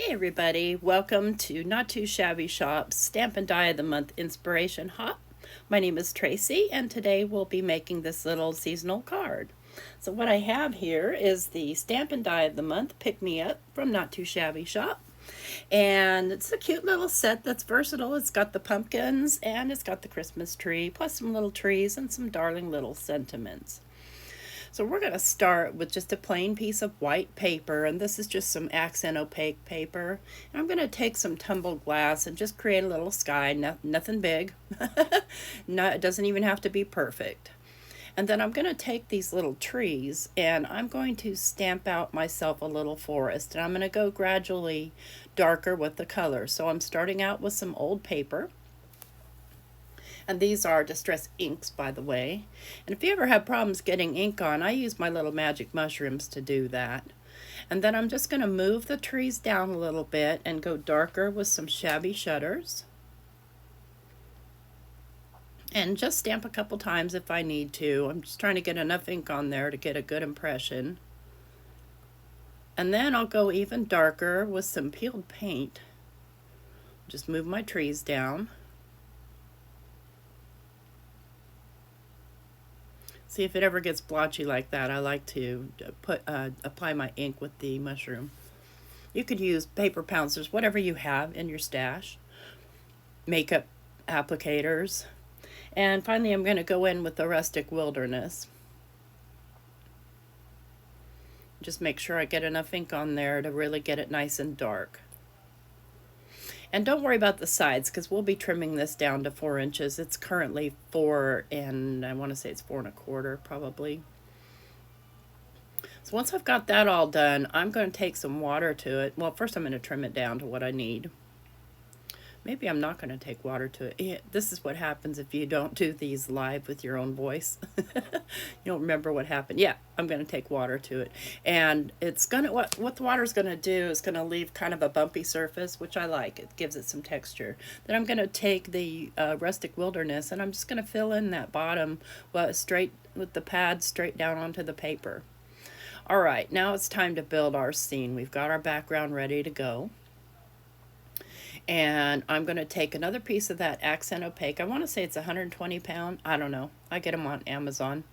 Hey everybody, welcome to Not Too Shabby Shop's Stamp and Die of the Month Inspiration Hop. My name is Tracy and today we'll be making this little seasonal card. So what I have here is the Stamp and Die of the Month Pick Me Up from Not Too Shabby Shop. And it's a cute little set that's versatile. It's got the pumpkins and it's got the Christmas tree, plus some little trees and some darling little sentiments. So we're going to start with just a plain piece of white paper, and this is just some accent opaque paper. And I'm going to take some tumbled glass and just create a little sky, nothing big. No, it doesn't even have to be perfect. And then I'm going to take these little trees and I'm going to stamp out myself a little forest. And I'm going to go gradually darker with the color. So I'm starting out with some old paper. And these are Distress inks, by the way. And if you ever have problems getting ink on, I use my little magic mushrooms to do that. And then I'm just going to move the trees down a little bit and go darker with some shabby shutters. And just stamp a couple times if I need to. I'm just trying to get enough ink on there to get a good impression. And then I'll go even darker with some peeled paint. Just move my trees down. See, if it ever gets blotchy like that, I like to apply my ink with the mushroom. You could use paper pouncers, whatever you have in your stash, makeup applicators. And finally, I'm going to go in with the Rustic Wilderness. Just make sure I get enough ink on there to really get it nice and dark. And don't worry about the sides because we'll be trimming this down to 4 inches. It's currently 4 and I want to say it's 4 1/4 probably. So once I've got that all done, I'm going to take some water to it. Well, first I'm going to trim it down to what I need. Maybe I'm not going to take water to it. This is what happens if you don't do these live with your own voice. You don't remember what happened. Yeah, I'm going to take water to it. And it's going to, what the water is going to do is going to leave kind of a bumpy surface, which I like. It gives it some texture. Then I'm going to take the Rustic Wilderness and I'm just going to fill in that bottom straight with the pad straight down onto the paper. All right, now it's time to build our scene. We've got our background ready to go. And I'm going to take another piece of that accent opaque. I want to say it's 120 pound. I don't know. I get them on Amazon.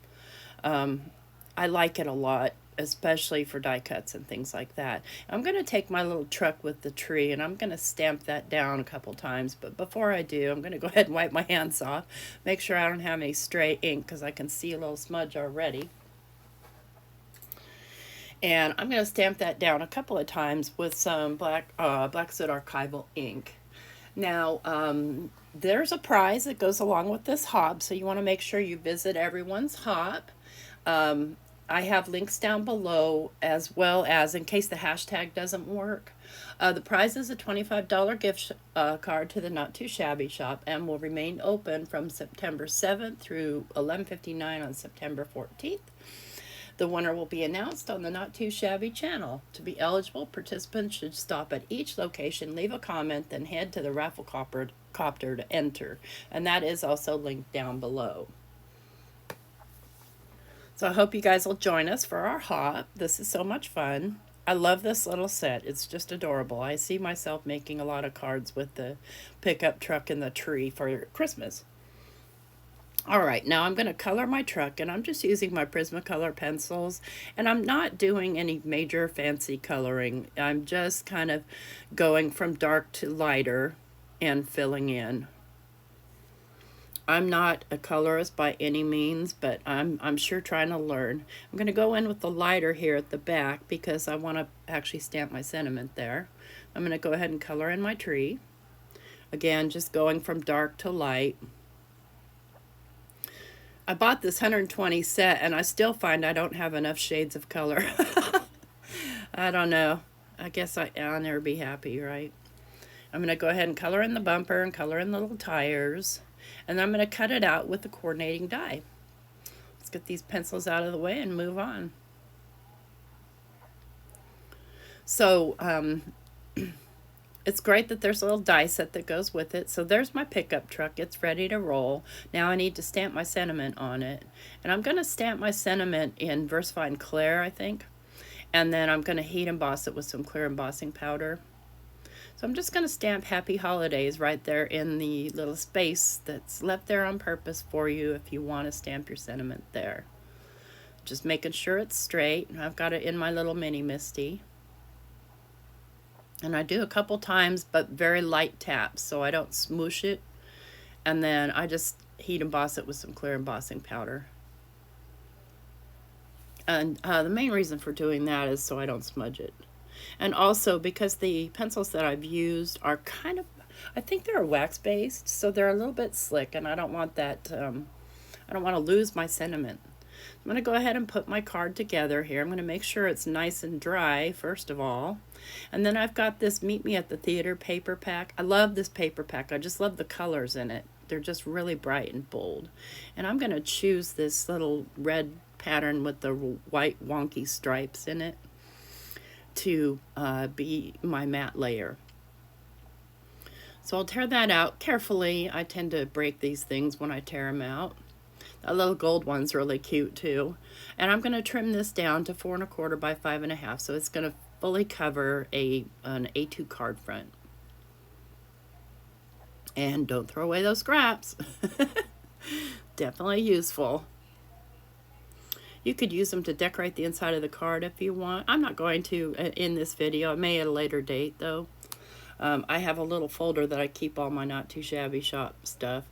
I like it a lot, especially for die cuts and things like that. I'm going to take my little truck with the tree and I'm going to stamp that down a couple times. But before I do, I'm going to go ahead and wipe my hands off. Make sure I don't have any stray ink because I can see a little smudge already. And I'm going to stamp that down a couple of times with some Black Soot Archival ink. Now, there's a prize that goes along with this hop, so you want to make sure you visit everyone's hop. I have links down below, as well as in case the hashtag doesn't work. The prize is a $25 gift card to the Not Too Shabby Shop and will remain open from September 7th through 11:59 on September 14th. The winner will be announced on the Not Too Shabby channel. To be eligible, participants should stop at each location, leave a comment, then head to the Rafflecopter to enter. And that is also linked down below. So I hope you guys will join us for our hop. This is so much fun. I love this little set. It's just adorable. I see myself making a lot of cards with the pickup truck and the tree for Christmas. All right, now I'm going to color my truck, and I'm just using my Prismacolor pencils, and I'm not doing any major fancy coloring. I'm just kind of going from dark to lighter and filling in. I'm not a colorist by any means, but I'm sure trying to learn. I'm going to go in with the lighter here at the back because I want to actually stamp my sentiment there. I'm going to go ahead and color in my tree. Again, just going from dark to light. I bought this 120 set and I still find I don't have enough shades of color. I don't know. I guess I'll never be happy, right? I'm going to go ahead and color in the bumper and color in the little tires. And I'm going to cut it out with the coordinating die. Let's get these pencils out of the way and move on. So, it's great that there's a little die set that goes with it. So there's my pickup truck. It's ready to roll. Now I need to stamp my sentiment on it. And I'm going to stamp my sentiment in VersaFine Clear, I think. And then I'm going to heat emboss it with some clear embossing powder. So I'm just going to stamp Happy Holidays right there in the little space that's left there on purpose for you if you want to stamp your sentiment there. Just making sure it's straight. I've got it in my little mini MISTI. And I do a couple times, but very light taps, so I don't smoosh it. And then I just heat emboss it with some clear embossing powder. And the main reason for doing that is so I don't smudge it. And also because the pencils that I've used are kind of, I think they're wax based, so they're a little bit slick, and I don't want that, I don't want to lose my sentiment. I'm going to go ahead and put my card together here. I'm going to make sure it's nice and dry first of all. And then I've got this Meet Me at the Theater paper pack. I love this paper pack. I just love the colors in it. They're just really bright and bold. And I'm going to choose this little red pattern with the white wonky stripes in it to be my matte layer. So I'll tear that out carefully. I tend to break these things when I tear them out. That little gold one's really cute too. And I'm going to trim this down to 4 1/4 by 5 1/2, so it's going to fully cover an A2 card front. And don't throw away those scraps. Definitely useful. You could use them to decorate the inside of the card if you want. I'm not going to in this video. I may at a later date though. I have a little folder that I keep all my Not Too Shabby Shop stuff.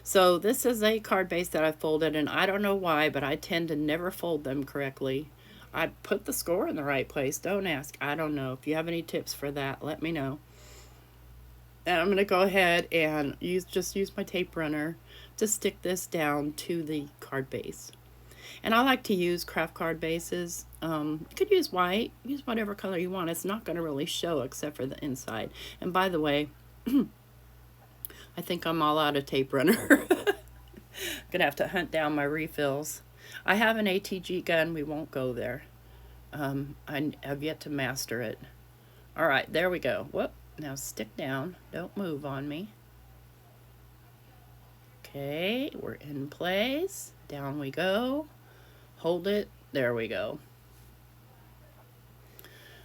So this is a card base that I folded, and I don't know why, but I tend to never fold them correctly. I put the score in the right place. Don't ask. I don't know. If you have any tips for that, let me know. And I'm going to go ahead and just use my tape runner to stick this down to the card base. And I like to use craft card bases. You could use white, use whatever color you want. It's not going to really show except for the inside. And by the way, I think I'm all out of tape runner. Gonna have to hunt down my refills. I have an ATG gun. We won't go there. I have yet to master it. All right, there we go. Whoop. Now stick down. Don't move on me. Okay, we're in place. Down we go. Hold it. There we go.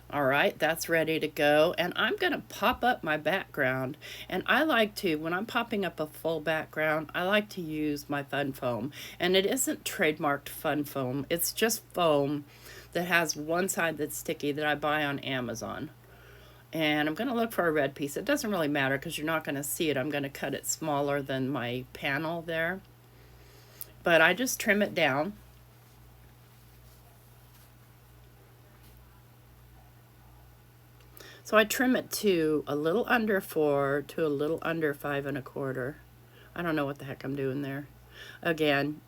All right, that's ready to go. And I'm going to pop up my background. And I like to, when I'm popping up a full background, I like to use my fun foam. And it isn't trademarked fun foam. It's just foam that has one side that's sticky that I buy on Amazon. And I'm going to look for a red piece. It doesn't really matter because you're not going to see it. I'm going to cut it smaller than my panel there. But I just trim it down. So I trim it to a little under 4 to a little under 5 1/4. I don't know what the heck I'm doing there. Again,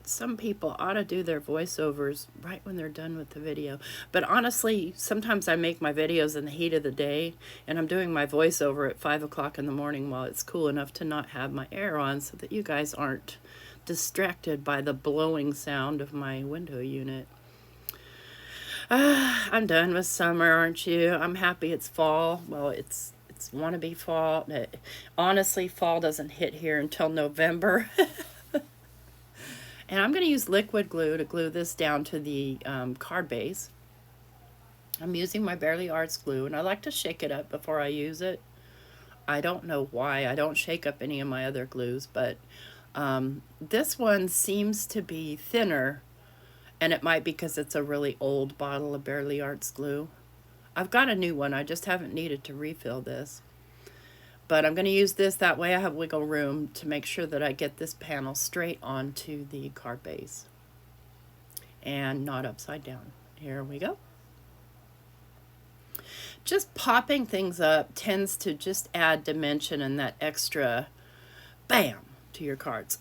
some people ought to do their voiceovers right when they're done with the video. But honestly, sometimes I make my videos in the heat of the day, and I'm doing my voiceover at 5 o'clock in the morning while it's cool enough to not have my air on so that you guys aren't distracted by the blowing sound of my window unit. I'm done with summer, aren't you? I'm happy it's fall. Well, it's wannabe fall. Honestly, fall doesn't hit here until November. And I'm going to use liquid glue to glue this down to the card base. I'm using my Bearly Arts glue, and I like to shake it up before I use it. I don't know why. I don't shake up any of my other glues, but this one seems to be thinner. And it might be because it's a really old bottle of Bearly Arts glue. I've got a new one. I just haven't needed to refill this. But I'm going to use this. That way I have wiggle room to make sure that I get this panel straight onto the card base. And not upside down. Here we go. Just popping things up tends to just add dimension and that extra bam to your cards.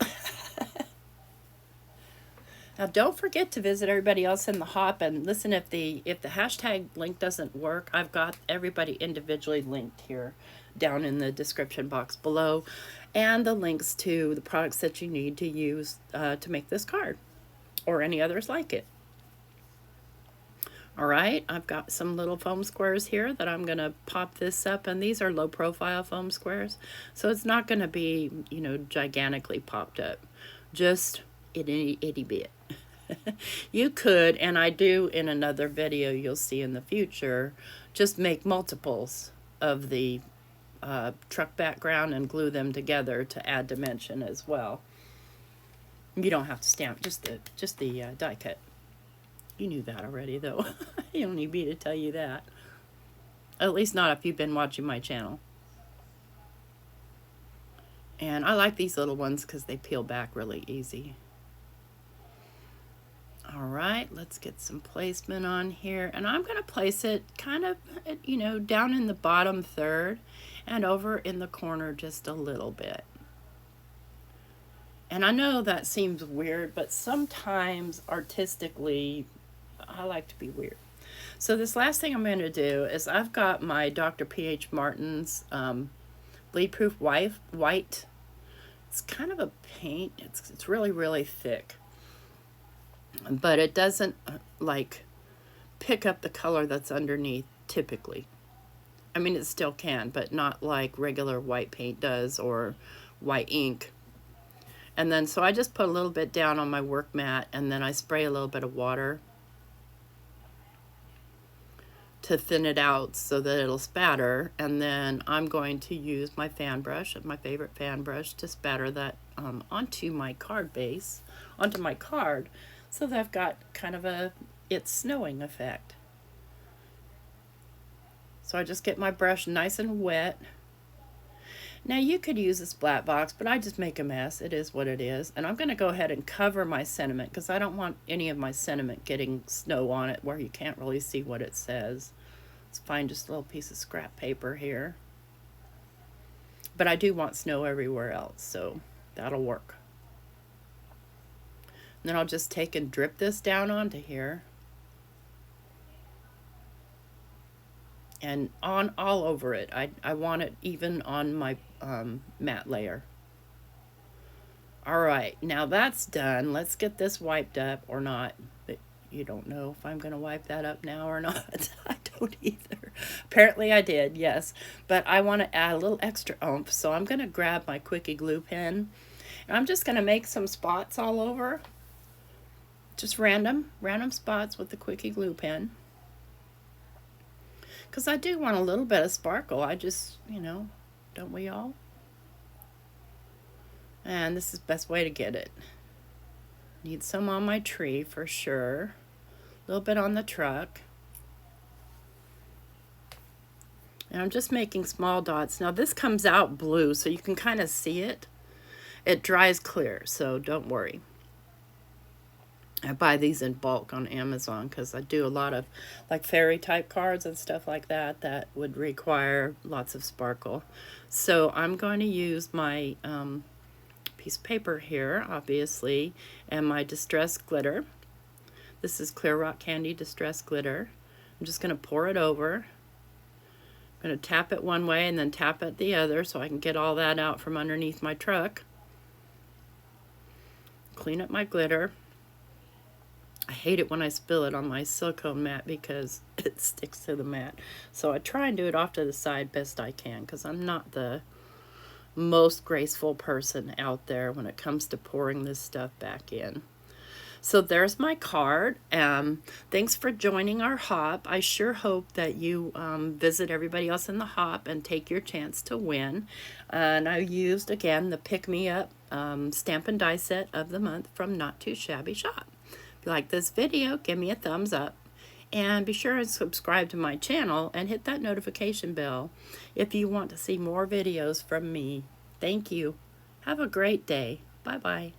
Now, don't forget to visit everybody else in the hop and listen. If the hashtag link doesn't work, I've got everybody individually linked here down in the description box below, and the links to the products that you need to use to make this card or any others like it. All right, I've got some little foam squares here that I'm going to pop this up, and these are low profile foam squares, so it's not going to be, you know, gigantically popped up, just itty bit. You could, and I do in another video you'll see in the future, just make multiples of the truck background and glue them together to add dimension as well. You don't have to stamp, just the die cut. You knew that already, though. You don't need me to tell you that. At least not if you've been watching my channel. And I like these little ones because they peel back really easy. All right, let's get some placement on here. And I'm going to place it kind of, you know, down in the bottom third and over in the corner just a little bit. And I know that seems weird, but sometimes artistically, I like to be weird. So this last thing I'm going to do is I've got my Dr. P.H. Martin's Bleed Proof White. It's kind of a paint. It's really, really thick. But it doesn't like pick up the color that's underneath typically. I mean, it still can, but not like regular white paint does or white ink. And then, so I just put a little bit down on my work mat, and then I spray a little bit of water to thin it out so that it'll spatter. And then I'm going to use my fan brush, my favorite fan brush, to spatter that onto my card base, onto my card, so that I've got kind of a it's snowing effect. So I just get my brush nice and wet. Now you could use a splat box, but I just make a mess. It is what it is. And I'm going to go ahead and cover my sentiment because I don't want any of my sentiment getting snow on it where you can't really see what it says. Let's find just a little piece of scrap paper here. But I do want snow everywhere else, so that'll work. And then I'll just take and drip this down onto here. And on all over it. I want it even on my matte layer. All right, now that's done. Let's get this wiped up or not. But you don't know if I'm going to wipe that up now or not. I don't either. Apparently I did, yes. But I want to add a little extra oomph, so I'm going to grab my Quickie glue pen. And I'm just going to make some spots all over. Just random spots with the Quickie glue pen. Because I do want a little bit of sparkle. I just, you know, don't we all? And this is the best way to get it. Need some on my tree for sure. A little bit on the truck. And I'm just making small dots. Now this comes out blue, so you can kind of see it. It dries clear, so don't worry. I buy these in bulk on Amazon because I do a lot of like fairy type cards and stuff like that that would require lots of sparkle. So I'm going to use my piece of paper here, obviously, and my Distress glitter. This is Clear Rock Candy Distress glitter. I'm just going to pour it over. I'm going to tap it one way and then tap it the other so I can get all that out from underneath my truck. Clean up my glitter. I hate it when I spill it on my silicone mat because it sticks to the mat. So I try and do it off to the side best I can because I'm not the most graceful person out there when it comes to pouring this stuff back in. So there's my card. Thanks for joining our hop. I sure hope that you visit everybody else in the hop and take your chance to win. And I used, again, the Pick Me Up Stamp and Die Set of the month from Not Too Shabby Shop. If you like this video, give me a thumbs up. And be sure and subscribe to my channel and hit that notification bell if you want to see more videos from me. Thank you. Have a great day. Bye-bye.